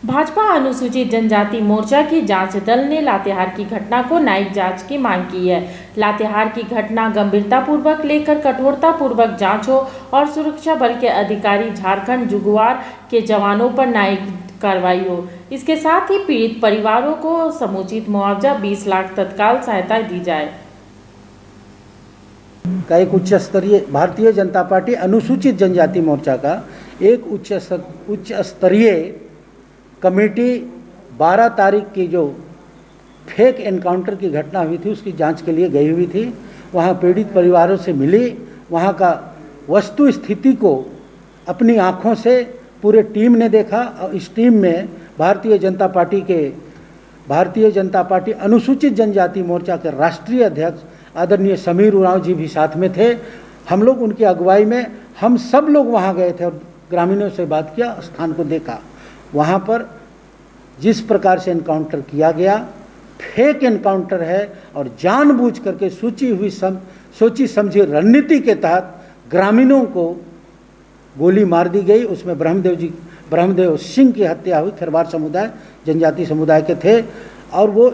भाजपा अनुसूचित जनजाति मोर्चा की जांच दल ने लातेहार की घटना को न्यायिक जांच की मांग की है। लातेहार की घटना गंभीरतापूर्वक लेकर कठोरतापूर्वक जांच हो और सुरक्षा बल के अधिकारी झारखंड जुगुआर के जवानों पर न्यायिक कार्रवाई हो। इसके साथ ही पीड़ित परिवारों को समुचित मुआवजा 20 लाख तत्काल सहायता दी जाए। का एक उच्च स्तरीय भारतीय जनता पार्टी अनुसूचित जनजाति मोर्चा का एक उच्च स्तरीय कमेटी 12 तारीख की जो फेक एनकाउंटर की घटना हुई थी उसकी जांच के लिए गई हुई थी। वहां पीड़ित परिवारों से मिली, वहां का वस्तु स्थिति को अपनी आंखों से पूरे टीम ने देखा और इस टीम में भारतीय जनता पार्टी अनुसूचित जनजाति मोर्चा के राष्ट्रीय अध्यक्ष आदरणीय समीर उरांव जी भी साथ में थे। हम लोग उनकी अगुवाई में हम सब लोग वहां गए थे और ग्रामीणों से बात किया, स्थान को देखा। वहां पर जिस प्रकार से एनकाउंटर किया गया फेक एनकाउंटर है और जानबूझ करके सोची समझी रणनीति के तहत ग्रामीणों को गोली मार दी गई। उसमें ब्रह्मदेव सिंह की हत्या हुई। खेरवार समुदाय जनजाति समुदाय के थे और वो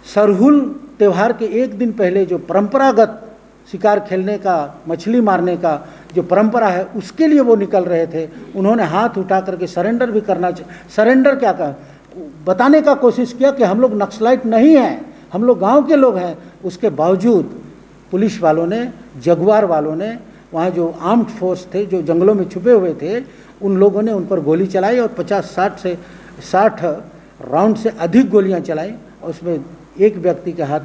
सरहुल त्यौहार के एक दिन पहले जो परंपरागत शिकार खेलने का, मछली मारने का जो परंपरा है उसके लिए वो निकल रहे थे। उन्होंने हाथ उठा करके सरेंडर भी करना सरेंडर क्या कर बताने का कोशिश किया कि हम लोग नक्सलाइट नहीं हैं, हम लोग गांव के लोग हैं। उसके बावजूद पुलिस वालों ने, जगुआर वालों ने, वहाँ जो आर्म्ड फोर्स थे जो जंगलों में छुपे हुए थे, उन लोगों ने उन पर गोली चलाई और 50-60 राउंड से अधिक गोलियाँ चलाई। उसमें एक व्यक्ति के हाथ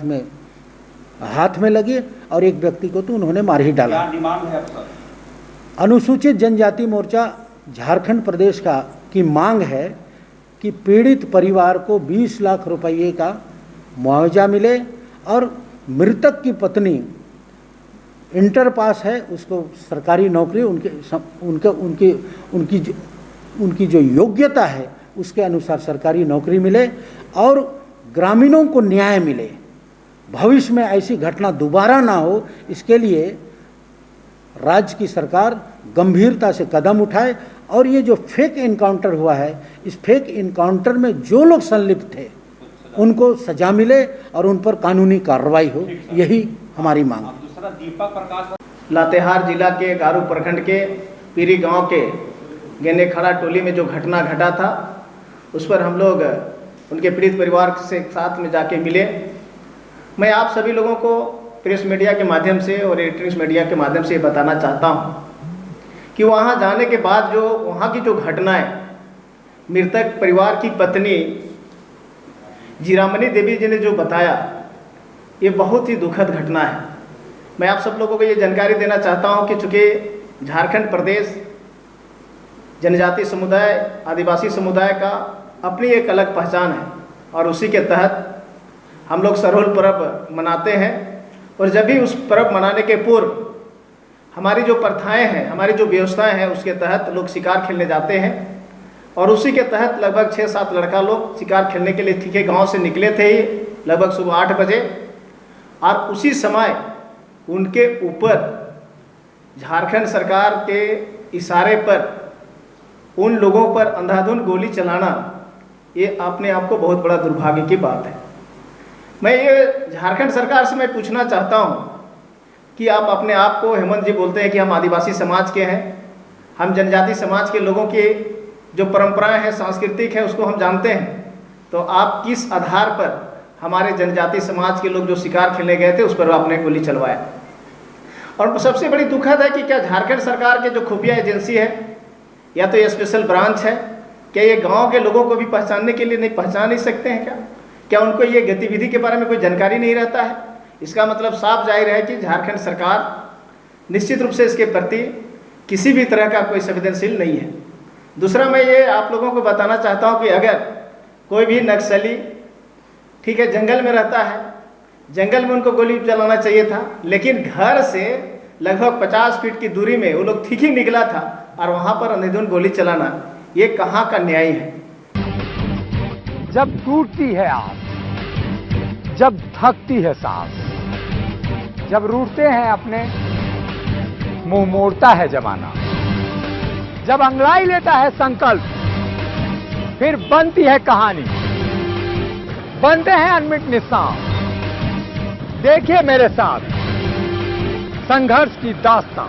में लगी और एक व्यक्ति को तो उन्होंने मार ही डाला। क्या डिमांड है आपका? अनुसूचित जनजाति मोर्चा झारखंड प्रदेश की मांग है कि पीड़ित परिवार को 20 लाख रुपये का मुआवजा मिले और मृतक की पत्नी इंटर पास है, उसको सरकारी नौकरी उनकी जो योग्यता है उसके अनुसार सरकारी नौकरी मिले और ग्रामीणों को न्याय मिले। भविष्य में ऐसी घटना दोबारा ना हो, इसके लिए राज्य की सरकार गंभीरता से कदम उठाए और ये जो फेक एनकाउंटर हुआ है, इस फेक एनकाउंटर में जो लोग संलिप्त थे उनको सजा मिले और उन पर कानूनी कार्रवाई हो, यही हमारी मांग है। दूसरा दीपक प्रकाश, लातेहार जिला के गारू प्रखंड के पीरी गांव के गेनेखड़ा टोली में जो घटना घटा था उस पर हम लोग उनके पीड़ित परिवार से साथ में जाके मिले। मैं आप सभी लोगों को प्रेस मीडिया के माध्यम से और इलेक्ट्रॉनिक्स मीडिया के माध्यम से बताना चाहता हूं कि वहां जाने के बाद जो वहां की जो घटनाएं, मृतक परिवार की पत्नी जीरामणि देवी जी ने जो बताया, ये बहुत ही दुखद घटना है। मैं आप सब लोगों को ये जानकारी देना चाहता हूं कि चूँकि झारखंड प्रदेश जनजाति समुदाय, आदिवासी समुदाय का अपनी एक अलग पहचान है और उसी के तहत हम लोग सरहुल पर्व मनाते हैं। और जब भी उस पर्व मनाने के पूर्व हमारी जो प्रथाएं हैं, हमारी जो व्यवस्थाएं हैं, उसके तहत लोग शिकार खेलने जाते हैं और उसी के तहत लगभग 6-7 लड़का लोग शिकार खेलने के लिए ठीके गांव से निकले थे लगभग सुबह 8 बजे और उसी समय उनके ऊपर झारखंड सरकार के इशारे पर उन लोगों पर अंधाधुंध गोली चलाना, ये अपने आप को बहुत बड़ा दुर्भाग्य की बात है। मैं ये झारखंड सरकार से मैं पूछना चाहता हूँ कि आप अपने आप को, हेमंत जी बोलते हैं कि हम आदिवासी समाज के हैं, हम जनजाति समाज के लोगों की जो परंपराएं हैं, सांस्कृतिक है, उसको हम जानते हैं, तो आप किस आधार पर हमारे जनजाति समाज के लोग जो शिकार खेलने गए थे उस पर आपने गोली चलवाया? और सबसे बड़ी दुखद है कि क्या झारखंड सरकार के जो खुफिया एजेंसी है या तो ये स्पेशल ब्रांच है, क्या ये गांव के लोगों को भी पहचानने के लिए पहचान नहीं सकते हैं? क्या उनको ये गतिविधि के बारे में कोई जानकारी नहीं रहता है? इसका मतलब साफ जाहिर है कि झारखंड सरकार निश्चित रूप से इसके प्रति किसी भी तरह का कोई संवेदनशील नहीं है। दूसरा, मैं ये आप लोगों को बताना चाहता हूँ कि अगर कोई भी नक्सली, ठीक है, जंगल में रहता है, जंगल में उनको गोली चलाना चाहिए था, लेकिन घर से लगभग 50 फीट की दूरी में वो लोग ठीक ही निकला था और वहाँ पर अंधाधुंध गोली चलाना, ये कहाँ का न्याय है? जब टूटती है आस, जब थकती है सांस, जब रूठते हैं अपने, मुंह मोड़ता है जमाना, जब अंगड़ाई लेता है संकल्प, फिर बनती है कहानी, बनते हैं अनमिट निशान। देखिए मेरे साथ संघर्ष की दास्तां।